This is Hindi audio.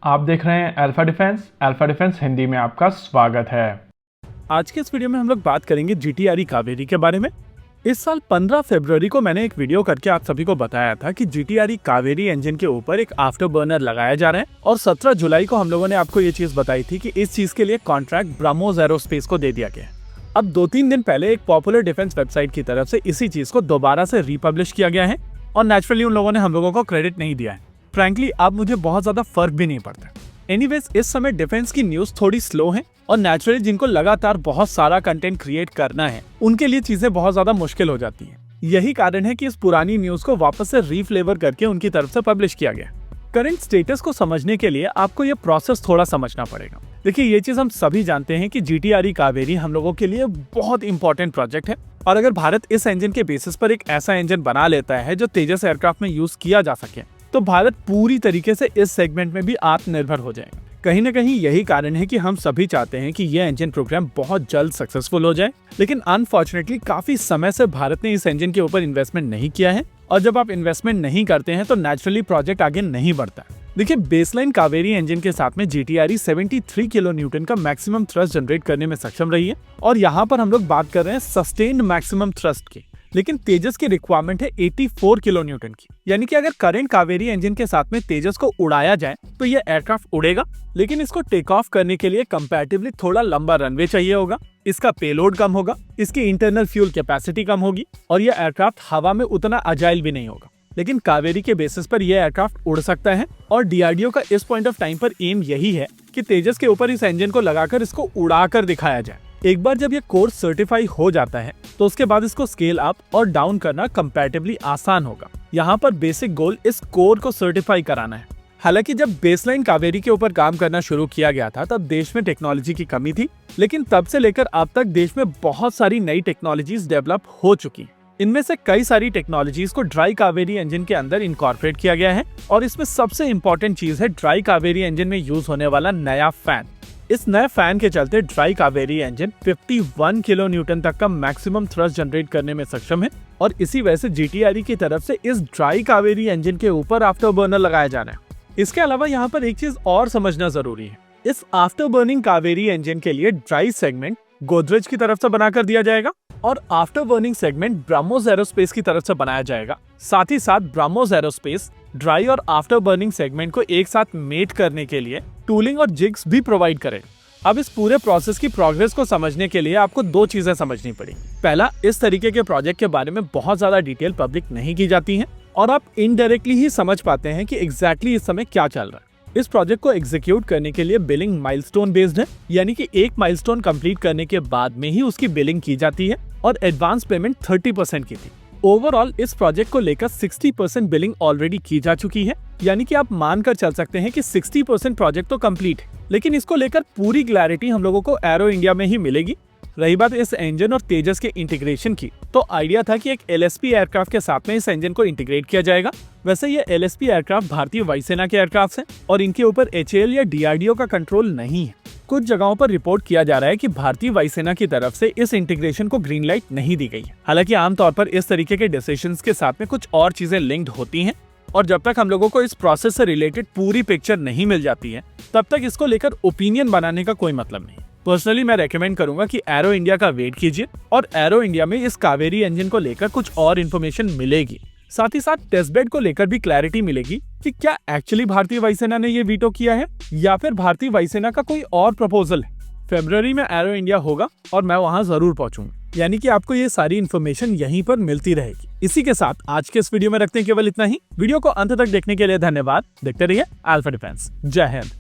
आप देख रहे हैं अल्फा डिफेंस हिंदी में आपका स्वागत है। आज के इस वीडियो में हम लोग बात करेंगे GTRE कावेरी के बारे में। इस साल 15 फरवरी को मैंने एक वीडियो करके आप सभी को बताया था कि GTRE कावेरी इंजन के ऊपर एक आफ्टर बर्नर लगाया जा रहा है और 17 जुलाई को हम लोगों ने आपको ये चीज बताई थी कि इस चीज के लिए कॉन्ट्रैक्ट ब्रह्मोस एरोस्पेस को दे दिया गया है। अब 2-3 दिन पहले एक पॉपुलर डिफेंस वेबसाइट की तरफ से इसी चीज को दोबारा से रिपब्लिश किया गया है और नेचुरली उन लोगों ने हम लोगों को क्रेडिट नहीं दिया है। फ्रैंकली अब मुझे बहुत ज्यादा फर्क भी नहीं पड़ता। एनीवेज, इस समय डिफेंस की न्यूज थोड़ी स्लो है और नेचुरली जिनको लगातार बहुत सारा कंटेंट क्रिएट करना है उनके लिए चीजें बहुत ज्यादा मुश्किल हो जाती हैं। यही कारण है कि इस पुरानी न्यूज को वापस से रीफ्लेवर करके उनकी तरफ से पब्लिश किया गया। करंट स्टेटस को समझने के लिए आपको ये प्रोसेस थोड़ा समझना पड़ेगा। देखिए, ये चीज हम सभी जानते हैं कि GTRE कावेरी हम लोगों के लिए बहुत इंपॉर्टेंट प्रोजेक्ट है और अगर भारत इस इंजन के बेसिस पर एक ऐसा इंजन बना लेता है जो तेजस एयरक्राफ्ट में यूज किया जा सके तो भारत पूरी तरीके से इस सेगमेंट में भी आत्मनिर्भर हो जाएगा। कहीं ना कहीं यही कारण है कि हम सभी चाहते हैं कि यह इंजन प्रोग्राम बहुत जल्द सक्सेसफुल हो जाए, लेकिन अनफॉर्चुनेटली काफी समय से भारत ने इस इंजन के ऊपर इन्वेस्टमेंट नहीं किया है और जब आप इन्वेस्टमेंट नहीं करते हैं तो नेचुरली प्रोजेक्ट आगे नहीं बढ़ता। देखिए, बेसलाइन कावेरी इंजन के साथ में GTRE 73 किलो न्यूटन का मैक्सिमम थ्रस्ट जनरेट करने में सक्षम रही है और यहाँ पर हम लोग बात कर रहे हैं सस्टेन्ड मैक्सिमम थ्रस्ट की। लेकिन तेजस की रिक्वायरमेंट है 84 किलो न्यूटन की, यानी कि अगर करंट कावेरी इंजन के साथ में तेजस को उड़ाया जाए तो ये एयरक्राफ्ट उड़ेगा, लेकिन इसको टेक ऑफ करने के लिए कंपैरेटिवली थोड़ा लंबा रनवे चाहिए होगा, इसका पेलोड कम होगा, इसकी इंटरनल फ्यूल कैपेसिटी कम होगी और यह एयरक्राफ्ट हवा में उतना अजाइल भी नहीं होगा। लेकिन कावेरी के बेसिस पर यह एयरक्राफ्ट उड़ सकता है और DRDO का इस पॉइंट ऑफ टाइम पर एम यही है कि तेजस के ऊपर इस इंजन को लगाकर इसको उड़ाकर दिखाया जाए। एक बार जब ये कोर्स सर्टिफाई हो जाता है तो उसके बाद इसको स्केल अप और डाउन करना कंपैरेटिवली आसान होगा। यहाँ पर बेसिक गोल इस कोर को सर्टिफाई कराना है। हालांकि जब बेसलाइन कावेरी के ऊपर काम करना शुरू किया गया था तब देश में टेक्नोलॉजी की कमी थी, लेकिन तब से लेकर अब तक देश में बहुत सारी नई टेक्नोलॉजीज डेवलप हो चुकी हैं। इनमें से कई सारी टेक्नोलॉजीज को ड्राई कावेरी इंजन के अंदर इनकॉर्पोरेट किया गया है और इसमें सबसे इंपॉर्टेंट चीज है ड्राई कावेरी इंजन में यूज होने वाला नया फैन। इस नए फैन के चलते dry Kaveri engine 51 kilo Newton तक का मैक्सिमम थ्रस्ट जनरेट करने में सक्षम है और इसी वजह से GTRE की तरफ से इस ड्राई कावेरी इंजन के ऊपर आफ्टर बर्नर लगाया जा रहा है। इसके अलावा यहाँ पर एक चीज और समझना जरूरी है। इस आफ्टर बर्निंग कावेरी इंजन के लिए ड्राई सेगमेंट गोदरेज की तरफ से बनाकर दिया जाएगा और after burning segment BrahMos aerospace की तरफ से बनाया जाएगा। साथ ही साथ ब्रह्मोस एरोस्पेस ड्राई और आफ्टर बर्निंग सेगमेंट को एक साथ मेट करने के लिए टूलिंग और जिग्स भी प्रोवाइड करे। अब इस पूरे प्रोसेस की प्रोग्रेस को समझने के लिए आपको दो चीजें समझनी पड़ी। पहला, इस तरीके के प्रोजेक्ट के बारे में बहुत ज्यादा डिटेल पब्लिक नहीं की जाती है और आप इनडायरेक्टली ही समझ पाते हैं कि एग्जैक्टली इस समय क्या चल रहा है। इस प्रोजेक्ट को एग्जीक्यूट करने के लिए बिलिंग माइलस्टोन बेस्ड है, यानी कि एक माइलस्टोन कंप्लीट करने के बाद में ही उसकी बिलिंग की जाती है और एडवांस पेमेंट 30% की थी। ओवरऑल इस प्रोजेक्ट को लेकर 60% बिलिंग ऑलरेडी की जा चुकी है, यानी कि आप मानकर चल सकते हैं कि 60% प्रोजेक्ट तो कंप्लीट है। लेकिन इसको लेकर पूरी क्लैरिटी हम लोगों को एरो इंडिया में ही मिलेगी। रही बात इस इंजन और तेजस के इंटीग्रेशन की, तो आइडिया था कि एक LSP एयरक्राफ्ट के साथ में इस इंजन को इंटीग्रेट किया जाएगा। वैसे ये LSP एयरक्राफ्ट भारतीय वायुसेना के एयरक्राफ्ट हैं और इनके ऊपर HAL या DRDO का कंट्रोल नहीं है। कुछ जगहों पर रिपोर्ट किया जा रहा है कि भारतीय वायुसेना की तरफ से इस इंटीग्रेशन को ग्रीन लाइट नहीं दी गई है। हालांकि आमतौर पर इस तरीके के डिसीजंस के साथ में कुछ और चीजें लिंक्ड होती हैं और जब तक हम लोगों को इस प्रोसेस से रिलेटेड पूरी पिक्चर नहीं मिल जाती है तब तक इसको लेकर ओपिनियन बनाने का कोई मतलब नहीं। पर्सनली मैं रेकमेंड करूंगा कि एरो इंडिया का वेट कीजिए और एरो इंडिया में इस कावेरी इंजन को लेकर कुछ और इन्फॉर्मेशन मिलेगी। साथ ही साथ टेस्ट बेड को लेकर भी क्लैरिटी मिलेगी कि क्या एक्चुअली भारतीय वायुसेना ने ये वीटो किया है या फिर भारतीय वायुसेना का कोई और प्रपोजल है। फरवरी में एरो इंडिया होगा और मैं वहां जरूर पहुंचूंगा, यानी कि आपको ये सारी इन्फॉर्मेशन यहीं पर मिलती रहेगी। इसी के साथ आज के इस वीडियो में रखते हैं केवल इतना ही। वीडियो को अंत तक देखने के लिए धन्यवाद। देखते रहिए अल्फा डिफेंस। जय हिंद।